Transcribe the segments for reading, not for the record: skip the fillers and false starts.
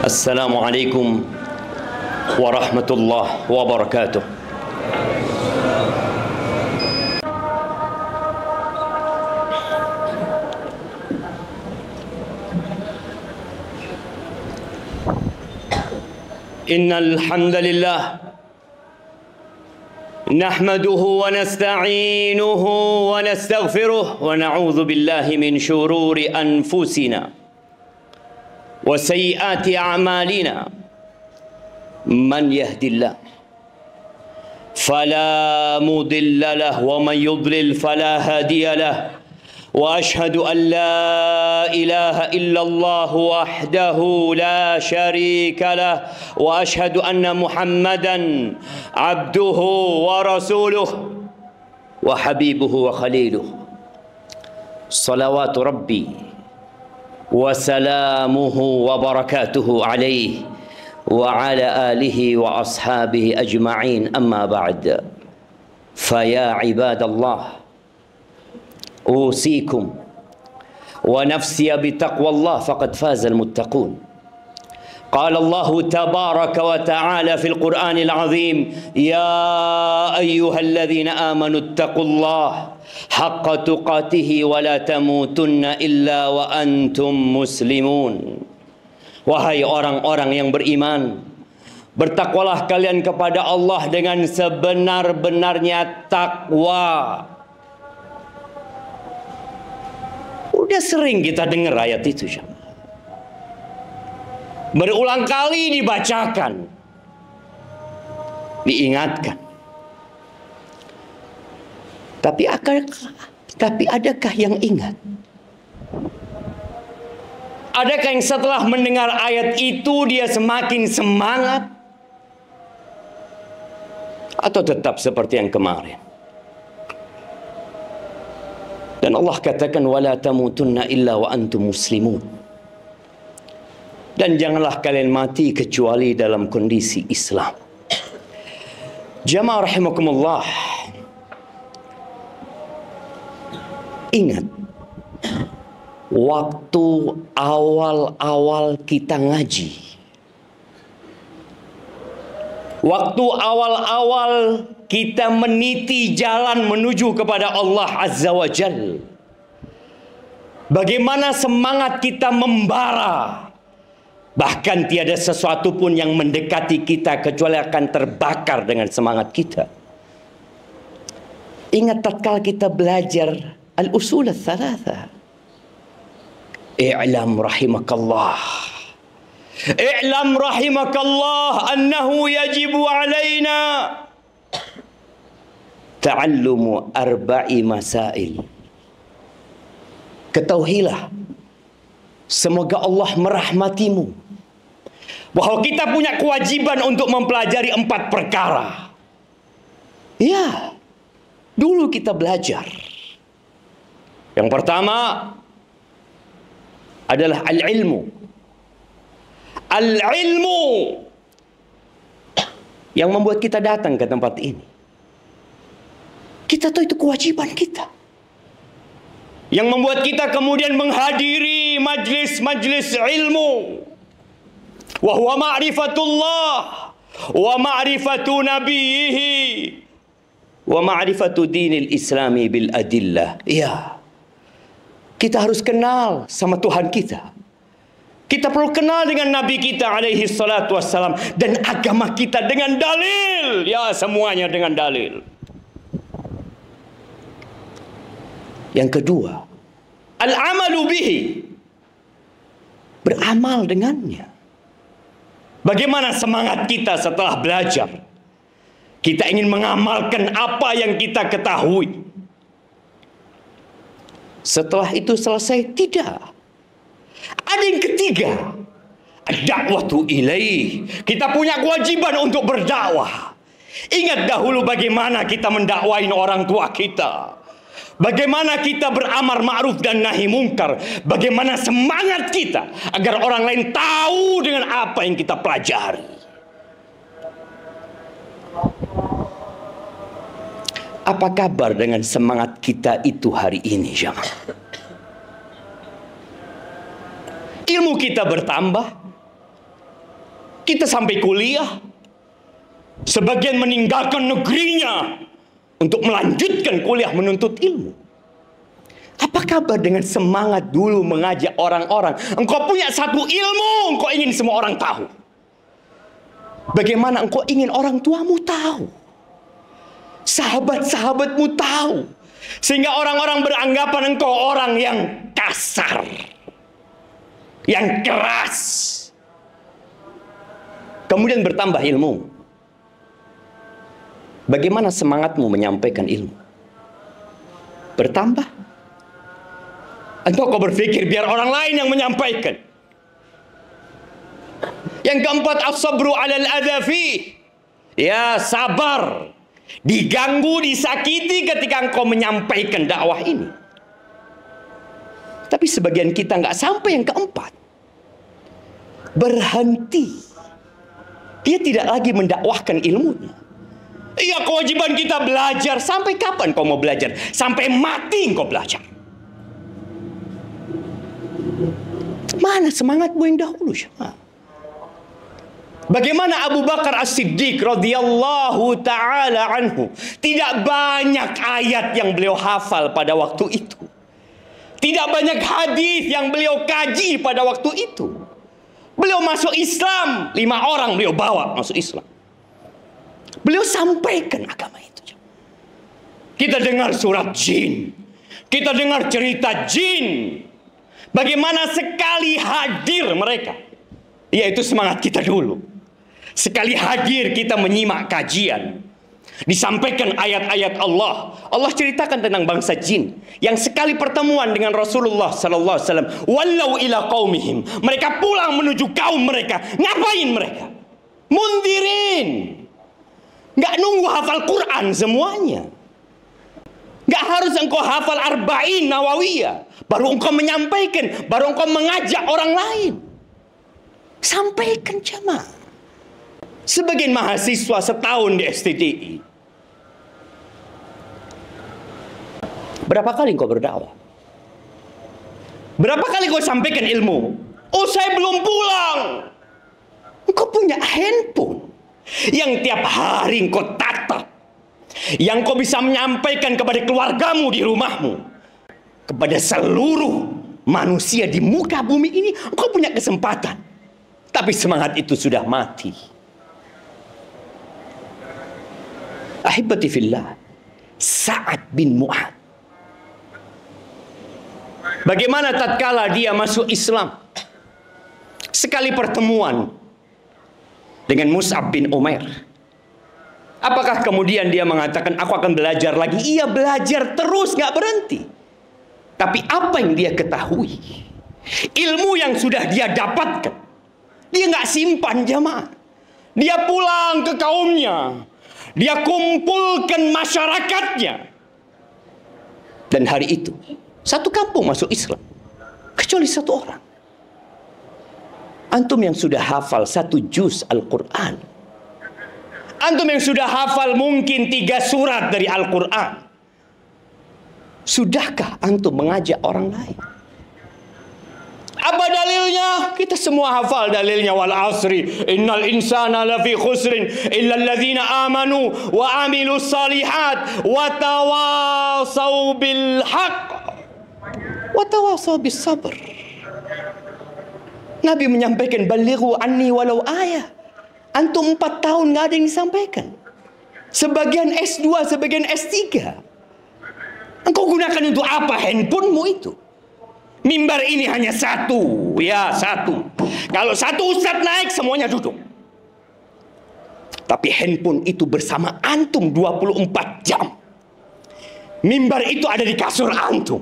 Assalamualaikum warahmatullahi wabarakatuh. Innal hamdalillah nahmaduhu wa nasta'inuhu wa nastaghfiruh wa na'udzu billahi min shururi anfusina wa sayyiati a'malina. Man yahdillah fala mudilla lahu wa man yudlil fala hadiya lahu. وأشهد أن لا إله إلا الله وحده لا شريك له وأشهد أن محمدا عبده ورسوله وحبيبه وخليله صلوات ربي وسلامه وبركاته عليه وعلى آله وأصحابه أجمعين. أما بعد فيا عباد الله أوصيكم ونفسي بتقوى الله فقد فاز المتقون. قال الله تبارك وتعالى في القرآن العظيم: يا أيها الذين آمنوا اتقوا الله حق تقاته ولا تموتن إلا وأنتم مسلمون. Wahai orang-orang yang beriman, bertakwalah kalian kepada Allah dengan sebenar-benarnya takwa. Udah sering kita dengar ayat itu, berulang kali dibacakan, diingatkan. Tapi adakah yang ingat? Adakah yang setelah mendengar ayat itu dia semakin semangat? Atau tetap seperti yang kemarin? Dan Allah katakan wala tamutunna illa wa antum muslimun. Dan janganlah kalian mati kecuali dalam kondisi Islam. Jamaah rahimakumullah. Ingat, waktu awal-awal kita ngaji, waktu awal-awal kita meniti jalan menuju kepada Allah Azza wa Jal, bagaimana semangat kita membara. Bahkan tiada sesuatu pun yang mendekati kita kecuali akan terbakar dengan semangat kita. Ingat tatkala kita belajar al-usul ats-tsalatsa. I'lam rahimakallah. I'lam rahimakallah annahu yajibu alaina ta'allumu arba'i masail. Ketahuilah, semoga Allah merahmatimu, bahwa kita punya kewajiban untuk mempelajari 4 perkara. Ya, dulu kita belajar. Yang pertama adalah al-ilmu. Al-ilmu yang membuat kita datang ke tempat ini. Kita tahu itu kewajiban kita. Yang membuat kita kemudian menghadiri majlis-majlis ilmu. Wa huwa ma'rifatullah wa ma'rifatu nabiyhi wa ma'rifatu dinil islami bil adillah. Ya, kita harus kenal sama Tuhan kita. Kita perlu kenal dengan Nabi kita alaihi salatu wassalam. Dan agama kita dengan dalil. Ya, semuanya dengan dalil. Yang kedua, al-amalu bihi. Beramal dengannya. Bagaimana semangat kita setelah belajar? Kita ingin mengamalkan apa yang kita ketahui. Setelah itu selesai? Tidak. Ada yang ketiga, ad-da'watu ilaih. Kita punya kewajiban untuk berdakwah. Ingat dahulu bagaimana kita mendakwain orang tua kita. Bagaimana kita beramar ma'ruf dan nahi mungkar. Bagaimana semangat kita agar orang lain tahu dengan apa yang kita pelajari. Apa kabar dengan semangat kita itu hari ini, jamaah? Ilmu kita bertambah, Kita sampai kuliah, sebagian meninggalkan negerinya untuk melanjutkan kuliah menuntut ilmu. Apa kabar dengan semangat dulu mengajak orang-orang? Engkau punya satu ilmu, engkau ingin semua orang tahu. Bagaimana engkau ingin orang tuamu tahu, sahabat-sahabatmu tahu, sehingga orang-orang beranggapan engkau orang yang kasar, yang keras. Kemudian bertambah ilmu. Bagaimana semangatmu menyampaikan ilmu? Bertambah. Atau kau berpikir biar orang lain yang menyampaikan? Yang keempat, as-sabru 'alal adza fi. Ya, sabar. Diganggu, disakiti ketika engkau menyampaikan dakwah ini. Tapi sebagian kita nggak sampai yang keempat. Berhenti. Dia tidak lagi mendakwahkan ilmunya. Iya, kewajiban kita belajar. Sampai kapan kau mau belajar? Sampai mati kau belajar. Mana semangatmu yang dahulu? Bagaimana Abu Bakar As-Siddiq radhiyallahu ta'ala anhu. Tidak banyak ayat yang beliau hafal pada waktu itu. Tidak banyak hadis yang beliau kaji pada waktu itu. Beliau masuk Islam, 5 orang beliau bawa masuk Islam. Beliau sampaikan agama itu. Kita dengar surat jin, kita dengar cerita jin. Bagaimana sekali hadir mereka, yaitu semangat kita dulu. Sekali hadir kita menyimak kajian, disampaikan ayat-ayat Allah. Allah ceritakan tentang bangsa jin yang sekali pertemuan dengan Rasulullah sallallahu alaihi wasallam, wallau ila qaumihim. Mereka pulang menuju kaum mereka. Ngapain mereka? Mundirin. Nggak nunggu hafal Quran semuanya. Nggak harus engkau hafal Arba'in Nawawiyah baru engkau menyampaikan, baru engkau mengajak orang lain. Sampaikan jamaah. Sebagian mahasiswa setahun di STTI, berapa kali engkau berdakwah? Berapa kali kau sampaikan ilmu? Oh, saya belum pulang. Engkau punya handphone yang tiap hari engkau tatap, yang kau bisa menyampaikan kepada keluargamu di rumahmu, kepada seluruh manusia di muka bumi ini. Engkau punya kesempatan, tapi semangat itu sudah mati. Ahibati fillah, Sa'ad bin Mu'ad, bagaimana tatkala dia masuk Islam, sekali pertemuan dengan Mus'ab bin Umair, apakah kemudian dia mengatakan aku akan belajar lagi? Iya, belajar terus, nggak berhenti. Tapi apa yang dia ketahui, ilmu yang sudah dia dapatkan, dia nggak simpan jamaah. Dia pulang ke kaumnya, dia kumpulkan masyarakatnya, dan hari itu satu kampung masuk Islam kecuali satu orang. Antum yang sudah hafal 1 juz Al-Quran, antum yang sudah hafal mungkin 3 surat dari Al-Quran, sudahkah antum mengajak orang lain? Apa dalilnya? Kita semua hafal dalilnya. Wal asri innal insana lafi khusrin illa alladhina amanu wa amilus salihat wa tawasaw bil haqq wa tawasaw bis sabr. Nabi menyampaikan balighu anni walau ayah. Antum 4 tahun nggak ada yang disampaikan. Sebagian S2, sebagian S3. Engkau gunakan untuk apa handphonemu itu? Mimbar ini hanya satu, ya satu. Kalau satu ustadz naik, semuanya duduk. Tapi handphone itu bersama antum 24 jam. Mimbar itu ada di kasur antum.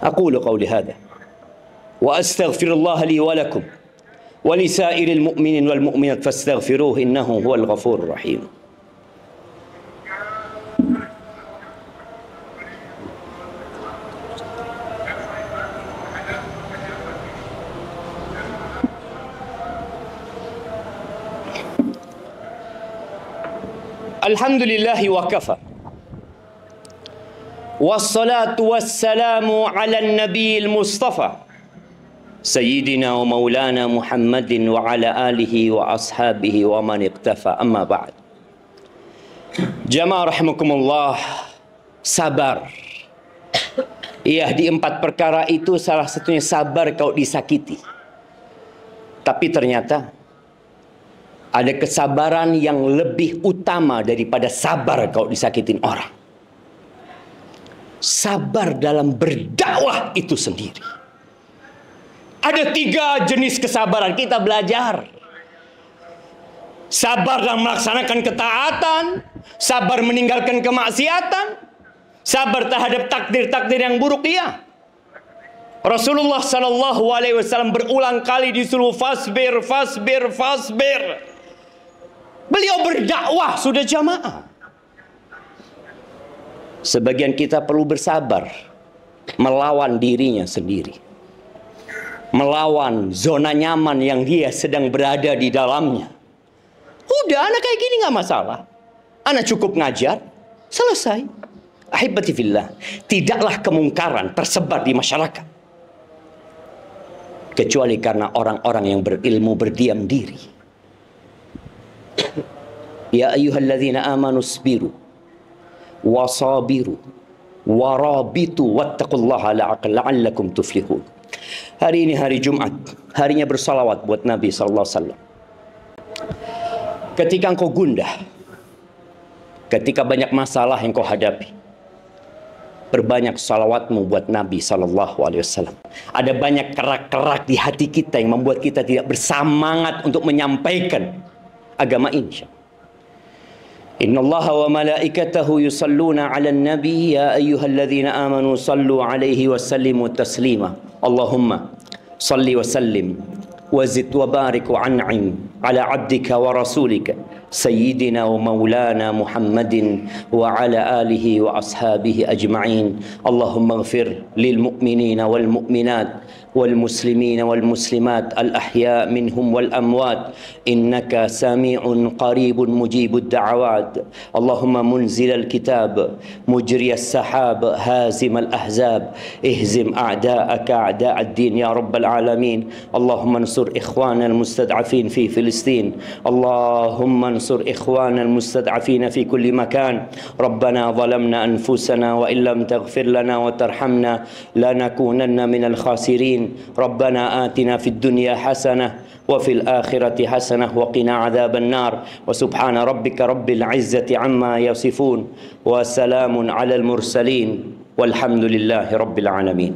Aqulu qawli hadha wa astaghfirullah li wa lakum wa li sa'iril mu'minin wal mu'minat fastaghfiruhu innahu huwal ghafurur rahim. Alhamdulillahi wa kafa. Wassalatu wassalamu ala nabiyil mustafa سيدنا ومولانا محمد وعلى آله وأصحابه ومن اقتفى أما بعد. Jamaah rahimakumullah, sabar. Iya, di 4 perkara itu salah satunya sabar kalau disakiti. Tapi ternyata ada kesabaran yang lebih utama daripada sabar kalau disakitin orang. Sabar dalam berdakwah itu sendiri. Ada 3 jenis kesabaran, kita belajar. Sabar dalam melaksanakan ketaatan, sabar meninggalkan kemaksiatan, sabar terhadap takdir-takdir yang buruk. Iya. Rasulullah sallallahu alaihi wasallam berulang kali disuruh fasbir, fasbir, fasbir. Beliau berdakwah sudah jamaah. Sebagian kita perlu bersabar melawan dirinya sendiri, melawan zona nyaman yang dia sedang berada di dalamnya. Udah, anak kayak gini nggak masalah. Anak cukup ngajar, selesai. Ahibati fillah, tidaklah kemungkaran tersebar di masyarakat kecuali karena orang-orang yang berilmu berdiam diri. Ya ayyuhalladzina amanu isbiru wasabiru warabitu wattaqullaha la'allakum tuflihun. Hari ini hari Jumat, harinya bersalawat buat Nabi sallallahu alaihi wasallam. Ketika engkau gundah, ketika banyak masalah yang kau hadapi, perbanyak salawatmu buat Nabi sallallahu alaihi wasallam. Ada banyak kerak-kerak di hati kita yang membuat kita tidak bersemangat untuk menyampaikan agama ini. Innallaha wa malaikatahu yusalluna 'alan nabi ya ayyuhalladzina amanu sallu 'alaihi wa sallimu taslima. Allahumma salli wa sallim wa zid wa barik wa an'im 'ala 'abdika wa rasulika sayyidina wa maulana Muhammadin wa 'ala alihi wa ashabihi ajma'in. Allahumma ighfir lil mu'minina wal mu'minat والمسلمين والمسلمات الأحياء منهم والأموات إنك سميع قريب مجيب الدعوات. اللهم منزل الكتاب مجري السحاب هازم الأحزاب اهزم أعداءك أعداء الدين يا رب العالمين. اللهم انصر إخواننا المستضعفين في فلسطين. اللهم انصر إخواننا المستضعفين في كل مكان. ربنا ظلمنا أنفسنا وإن لم تغفر لنا وترحمنا لنكونن من الخاسرين. ربنا آتنا في الدنيا حسنة وفي الآخرة حسنة وقنا عذاب النار. وسبحان ربك رب العزة عما يصفون وسلام على المرسلين والحمد لله رب العالمين.